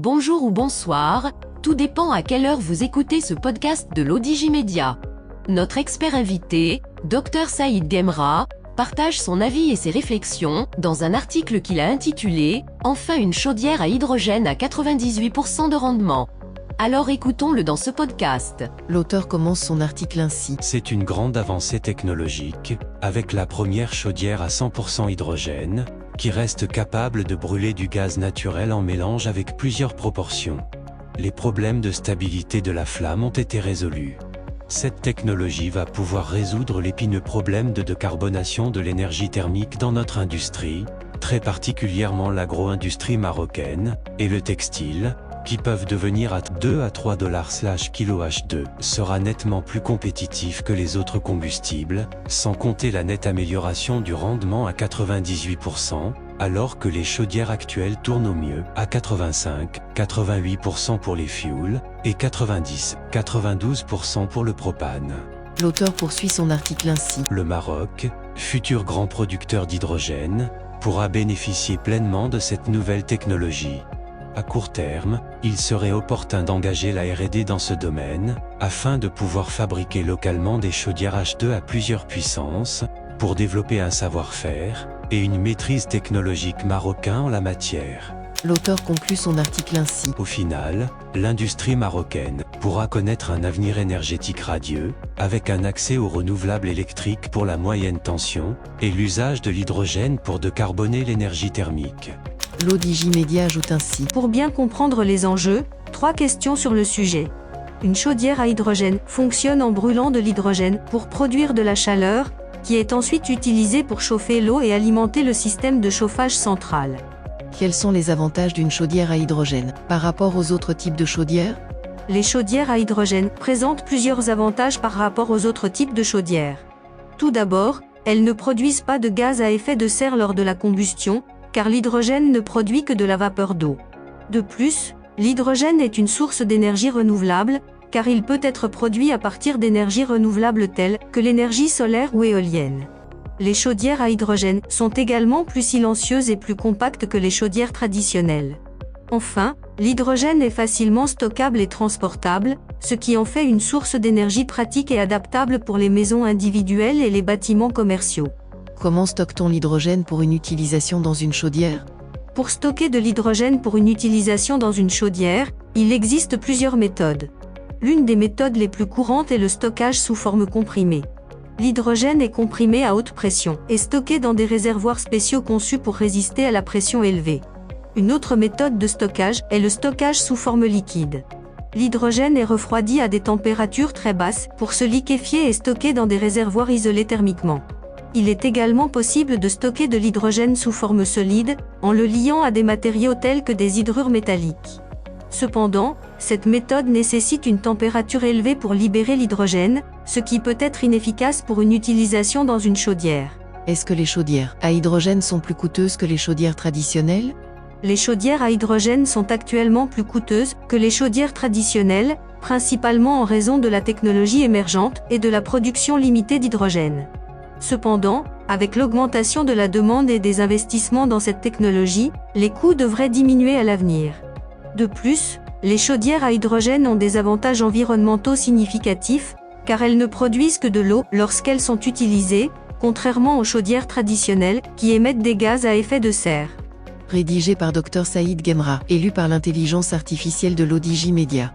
bonjour ou bonsoir, tout dépend à quelle heure vous écoutez ce podcast de l'ODJ Media. Notre expert invité, Dr Saïd Gemra, partage son avis et ses réflexions dans un article qu'il a intitulé « Enfin une chaudière à hydrogène à 98% de rendement ». Alors écoutons-le dans ce podcast. L'auteur commence son article ainsi. C'est une grande avancée technologique, avec la première chaudière à 100% hydrogène, qui reste capable de brûler du gaz naturel en mélange avec plusieurs proportions. Les problèmes de stabilité de la flamme ont été résolus. Cette technologie va pouvoir résoudre l'épineux problème de décarbonation de l'énergie thermique dans notre industrie, très particulièrement l'agro-industrie marocaine, et le textile, qui peuvent devenir à 2 à 3 $/kWh, sera nettement plus compétitif que les autres combustibles, sans compter la nette amélioration du rendement à 98%, alors que les chaudières actuelles tournent au mieux à 85-88% pour les fuels, et 90-92% pour le propane. L'auteur poursuit son article ainsi. Le Maroc, futur grand producteur d'hydrogène, pourra bénéficier pleinement de cette nouvelle technologie. À court terme, il serait opportun d'engager la R&D dans ce domaine, afin de pouvoir fabriquer localement des chaudières H2 à plusieurs puissances, pour développer un savoir-faire, et une maîtrise technologique marocain en la matière. L'auteur conclut son article ainsi. Au final, l'industrie marocaine pourra connaître un avenir énergétique radieux, avec un accès aux renouvelables électriques pour la moyenne tension, et l'usage de l'hydrogène pour décarboner l'énergie thermique. L'ODJ Media ajoute ainsi. Pour bien comprendre les enjeux, 3 questions sur le sujet. Une chaudière à hydrogène fonctionne en brûlant de l'hydrogène pour produire de la chaleur, qui est ensuite utilisée pour chauffer l'eau et alimenter le système de chauffage central. Quels sont les avantages d'une chaudière à hydrogène par rapport aux autres types de chaudières? Les chaudières à hydrogène présentent plusieurs avantages par rapport aux autres types de chaudières. Tout d'abord, elles ne produisent pas de gaz à effet de serre lors de la combustion, car l'hydrogène ne produit que de la vapeur d'eau. De plus, l'hydrogène est une source d'énergie renouvelable, car il peut être produit à partir d'énergies renouvelables telles que l'énergie solaire ou éolienne. Les chaudières à hydrogène sont également plus silencieuses et plus compactes que les chaudières traditionnelles. Enfin, l'hydrogène est facilement stockable et transportable, ce qui en fait une source d'énergie pratique et adaptable pour les maisons individuelles et les bâtiments commerciaux. Comment stocke-t-on l'hydrogène pour une utilisation dans une chaudière? Pour stocker de l'hydrogène pour une utilisation dans une chaudière, il existe plusieurs méthodes. L'une des méthodes les plus courantes est le stockage sous forme comprimée. L'hydrogène est comprimé à haute pression et stocké dans des réservoirs spéciaux conçus pour résister à la pression élevée. Une autre méthode de stockage est le stockage sous forme liquide. L'hydrogène est refroidi à des températures très basses pour se liquéfier et stocké dans des réservoirs isolés thermiquement. Il est également possible de stocker de l'hydrogène sous forme solide, en le liant à des matériaux tels que des hydrures métalliques. Cependant, cette méthode nécessite une température élevée pour libérer l'hydrogène, ce qui peut être inefficace pour une utilisation dans une chaudière. Est-ce que les chaudières à hydrogène sont plus coûteuses que les chaudières traditionnelles? Les chaudières à hydrogène sont actuellement plus coûteuses que les chaudières traditionnelles, principalement en raison de la technologie émergente et de la production limitée d'hydrogène. Cependant, avec l'augmentation de la demande et des investissements dans cette technologie, les coûts devraient diminuer à l'avenir. De plus, les chaudières à hydrogène ont des avantages environnementaux significatifs, car elles ne produisent que de l'eau lorsqu'elles sont utilisées, contrairement aux chaudières traditionnelles qui émettent des gaz à effet de serre. Rédigé par Dr Saïd Gemra et lu par l'intelligence artificielle de l'ODJ Media.